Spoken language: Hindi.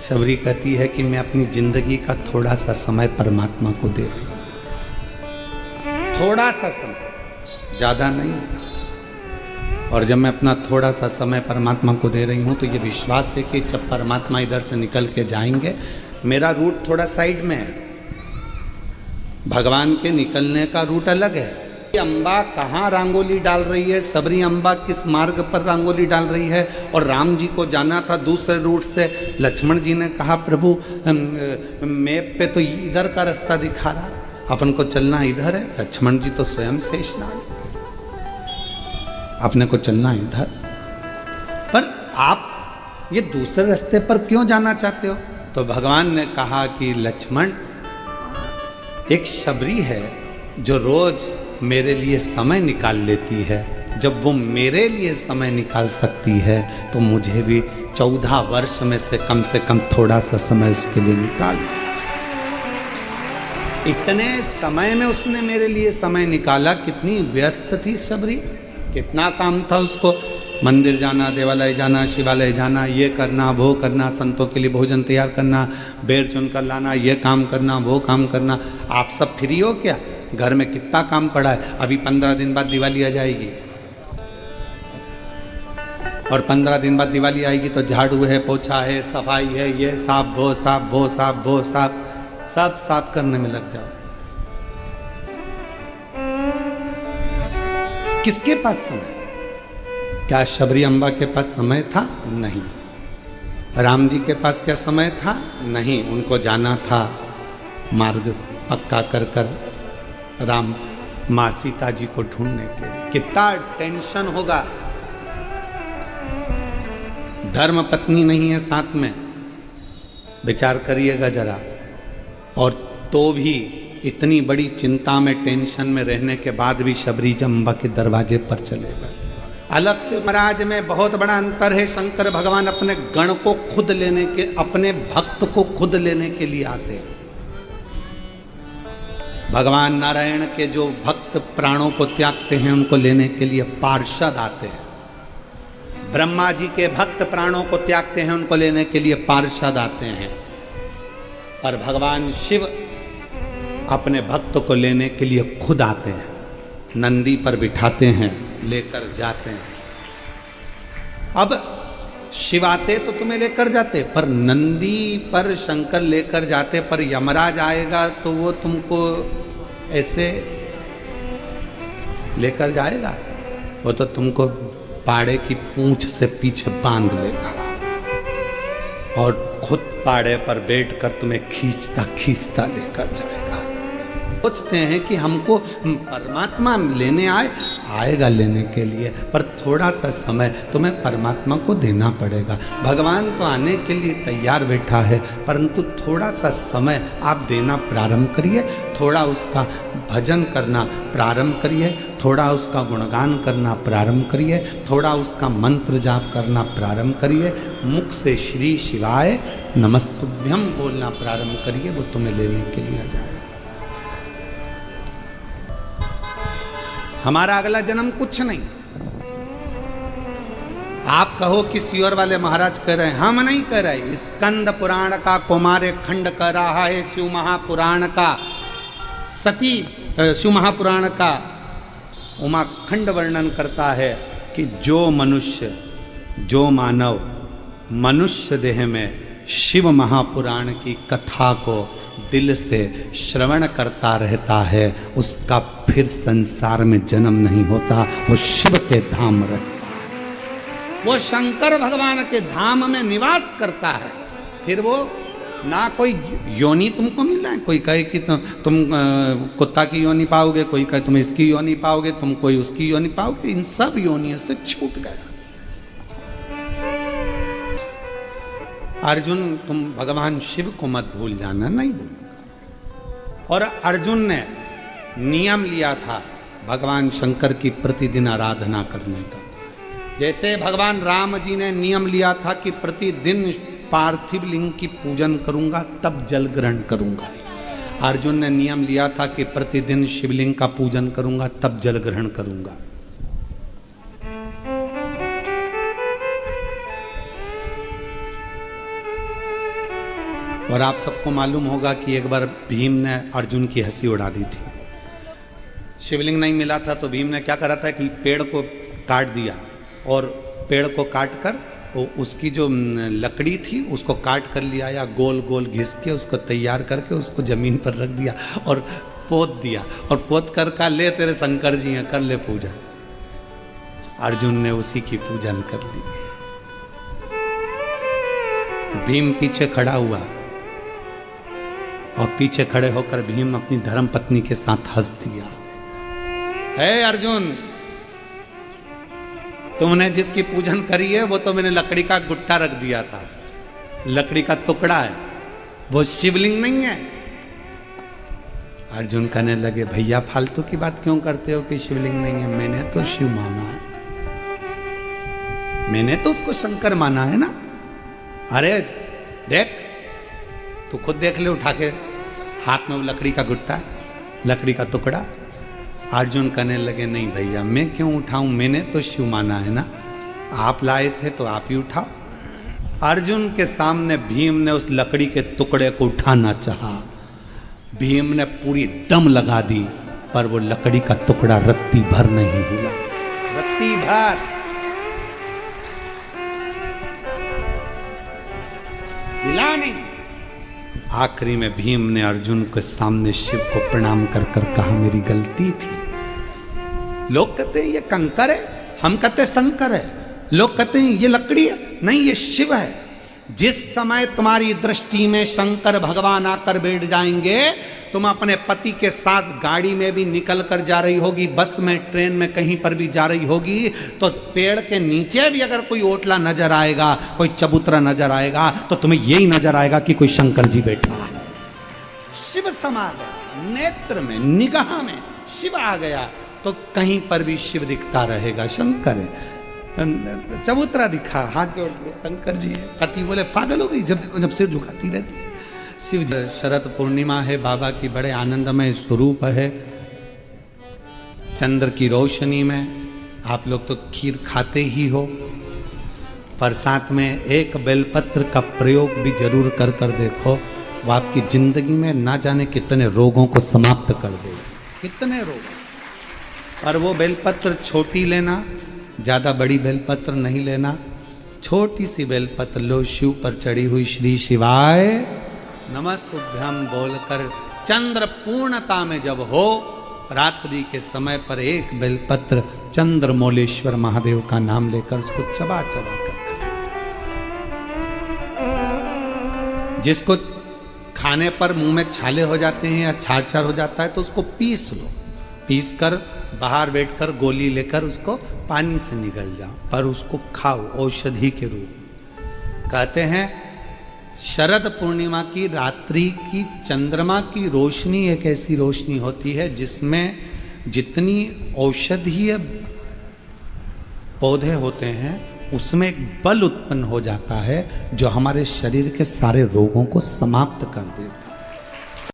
शबरी कहती है कि मैं अपनी जिंदगी का थोड़ा सा समय परमात्मा को दे रही हूं, थोड़ा सा समय, ज्यादा नहीं है। और जब मैं अपना थोड़ा सा समय परमात्मा को दे रही हूं तो ये विश्वास है कि जब परमात्मा इधर से निकल के जाएंगे, मेरा रूट थोड़ा साइड में है, भगवान के निकलने का रूट अलग है। अम्बा कहाँ रंगोली डाल रही है, सबरी अम्बा किस मार्ग पर रंगोली डाल रही है, और राम जी को जाना था दूसरे रूट से। लक्ष्मण जी ने कहा प्रभु मैप पे तो इधर का रास्ता दिखा रहा, अपन को चलना इधर है। लक्ष्मण जी तो स्वयं शेषनाग, अपने को चलना इधर, पर आप ये दूसरे रास्ते पर क्यों जाना चाहते हो? तो भगवान ने कहा कि लक्ष्मण, एक शबरी है जो रोज मेरे लिए समय निकाल लेती है, जब वो मेरे लिए समय निकाल सकती है तो मुझे भी 14 वर्ष में से कम थोड़ा सा समय उसके लिए निकाल। इतने समय में उसने मेरे लिए समय निकाला। कितनी व्यस्त थी शबरी, कितना काम था उसको, मंदिर जाना, देवालय जाना, शिवालय जाना, ये करना वो करना, संतों के लिए भोजन तैयार करना, बेर चुन कर लाना, ये काम करना वो काम करना। आप सब फ्री हो क्या? घर में कितना काम पड़ा है। अभी 15 दिन बाद दिवाली आ जाएगी, और 15 दिन बाद दिवाली आएगी तो झाड़ू है, पोछा है, सफाई है, ये साफ वो साफ वो साफ वो साफ, सब साफ करने में लग जाओ। किसके पास समय? क्या शबरी अम्बा के पास समय था? नहीं। राम जी के पास क्या समय था? नहीं। उनको जाना था मार्ग पक्का कर कर राम माँ सीता जी को ढूंढने के लिए। कितना टेंशन होगा, धर्म पत्नी नहीं है साथ में, विचार करिएगा जरा। और तो भी इतनी बड़ी चिंता में, टेंशन में रहने के बाद भी शबरी अम्बा के दरवाजे पर चले गए। अलग से महाराज में बहुत बड़ा अंतर है। शंकर भगवान अपने गण को खुद लेने के, अपने भक्त को खुद लेने के लिए आते हैं। भगवान नारायण के जो भक्त प्राणों को त्यागते हैं उनको लेने के लिए पार्षद आते हैं। ब्रह्मा जी के भक्त प्राणों को त्यागते हैं, उनको लेने के लिए पार्षद आते हैं। पर भगवान शिव अपने भक्त को लेने के लिए खुद आते हैं, नंदी पर बिठाते हैं, लेकर जाते हैं। अब शिव आते तो तुम्हें लेकर जाते, पर नंदी पर शंकर लेकर जाते, पर यमराज आएगा तो वो तुमको ऐसे लेकर जाएगा? वो तो तुमको पाड़े की पूंछ से पीछे बांध लेगा और खुद पाड़े पर बैठकर तुम्हें खींचता खींचता लेकर जाएगा। सोचते हैं कि हमको परमात्मा लेने आएगा लेने के लिए, पर थोड़ा सा समय तुम्हें परमात्मा को देना पड़ेगा। भगवान तो आने के लिए तैयार बैठा है, परंतु थोड़ा सा समय आप देना प्रारंभ करिए, थोड़ा उसका भजन करना प्रारंभ करिए, थोड़ा उसका गुणगान करना प्रारंभ करिए, थोड़ा उसका मंत्र जाप करना प्रारंभ करिए, मुख से श्री शिवाय नमस्तुभ्यम बोलना प्रारंभ करिए, वो तुम्हें लेने के लिए आ जाए। हमारा अगला जन्म कुछ नहीं। आप कहो कि सियोर वाले महाराज कह रहे हैं, हम नहीं कह रहे। स्कंद पुराण का कुमार खंड कह रहा है, शिव महापुराण का सती, शिव महापुराण का उमा खंड वर्णन करता है कि जो मनुष्य, जो मानव मनुष्य देह में शिव महापुराण की कथा को दिल से श्रवण करता रहता है, उसका फिर संसार में जन्म नहीं होता, वो शिव के धाम रहता है, वो शंकर भगवान के धाम में निवास करता है। फिर वो ना कोई योनि तुमको मिला है, कोई कहे कि तुम कुत्ता की योनि पाओगे, कोई कहे तुम इसकी योनि पाओगे, तुम कोई उसकी योनि पाओगे, इन सब योनियों से छूट गया। अर्जुन तुम भगवान शिव को मत भूल जाना, नहीं भूल। और अर्जुन ने नियम लिया था भगवान शंकर की प्रतिदिन आराधना करने का। जैसे भगवान राम जी ने नियम लिया था कि प्रतिदिन पार्थिव लिंग की पूजन करूंगा तब जल ग्रहण करूंगा, अर्जुन ने नियम लिया था कि प्रतिदिन शिवलिंग का पूजन करूंगा तब जल ग्रहण करूंगा। और आप सबको मालूम होगा कि एक बार भीम ने अर्जुन की हंसी उड़ा दी थी। शिवलिंग नहीं मिला था तो भीम ने क्या करा था कि पेड़ को काट दिया और पेड़ को काट कर वो उसकी जो लकड़ी थी उसको काट कर लिया या गोल गोल घिस के उसको तैयार करके उसको जमीन पर रख दिया और पोत दिया और पोत कर का ले तेरे शंकर जी हैं कर ले पूजा। अर्जुन ने उसी की पूजन कर ली। भीम पीछे खड़ा हुआ और पीछे खड़े होकर भीम अपनी धर्म पत्नी के साथ हंस दिया। हे अर्जुन, तुमने जिसकी पूजन करी है वो तो मैंने लकड़ी का गुट्टा रख दिया था, लकड़ी का टुकड़ा है, वो शिवलिंग नहीं है। अर्जुन कहने लगे भैया फालतू की बात क्यों करते हो कि शिवलिंग नहीं है, मैंने तो शिव माना है, मैंने तो उसको शंकर माना है ना। अरे देख, तू खुद देख ले, उठा के हाथ में वो लकड़ी का गुट्टा, लकड़ी का टुकड़ा। अर्जुन कहने लगे नहीं भैया मैं क्यों उठाऊं, मैंने तो शिव माना है ना, आप लाए थे तो आप ही उठाओ। अर्जुन के सामने भीम ने उस लकड़ी के टुकड़े को उठाना चाहा, भीम ने पूरी दम लगा दी पर वो लकड़ी का टुकड़ा रत्ती भर नहीं हिला, रत्ती भर। हिला नहीं। आखिरी में भीम ने अर्जुन के सामने शिव को प्रणाम कर कर कहा मेरी गलती थी। लोग कहते हैं ये कंकर है, हम कहते शंकर है, लोग कहते हैं ये लकड़ी है, नहीं ये शिव है। जिस समय तुम्हारी दृष्टि में शंकर भगवान आकर बैठ जाएंगे, तुम अपने पति के साथ गाड़ी में भी निकल कर जा रही होगी, बस में, ट्रेन में, कहीं पर भी जा रही होगी, तो पेड़ के नीचे भी अगर कोई ओटला नजर आएगा, कोई चबूतरा नजर आएगा, तो तुम्हें यही नजर आएगा कि कोई शंकर जी बैठा है। शिव समा गया, नेत्र में, निगाह में शिव आ गया तो कहीं पर भी शिव दिखता रहेगा, शंकर है। चबूतरा दिखा, हाथ जोड़ दिए, शंकर जी है। पति बोले पागल हो गई, जब सिर झुकाती रहती है। शिव शरद पूर्णिमा है, बाबा की बड़े आनंदमय स्वरूप है। चंद्र की रोशनी में आप लोग तो खीर खाते ही हो, पर साथ में एक बेलपत्र का प्रयोग भी जरूर कर कर देखो, वो आपकी जिंदगी में ना जाने कितने रोगों को समाप्त कर दे, कितने रोग। और वो बेलपत्र छोटी लेना, ज्यादा बड़ी बेलपत्र नहीं लेना, छोटी सी बेलपत्र लो, शिव पर चढ़ी हुई श्री शिवाय नमस्तुभ्यम बोलकर चंद्र पूर्णता में जब हो, रात्रि के समय पर एक बेलपत्र चंद्रमौलेश्वर महादेव का नाम लेकर उसको चबा चबा कर खाओ। जिसको खाने पर मुंह में छाले हो जाते हैं या छार छार हो जाता है तो उसको पीस लो, पीस कर बाहर बैठकर गोली लेकर उसको पानी से निगल जाओ, पर उसको खाओ औषधि के रूप। कहते हैं शरद पूर्णिमा की रात्रि की चंद्रमा की रोशनी एक ऐसी रोशनी होती है जिसमें जितनी औषधीय पौधे होते हैं उसमें एक बल उत्पन्न हो जाता है जो हमारे शरीर के सारे रोगों को समाप्त कर देता है।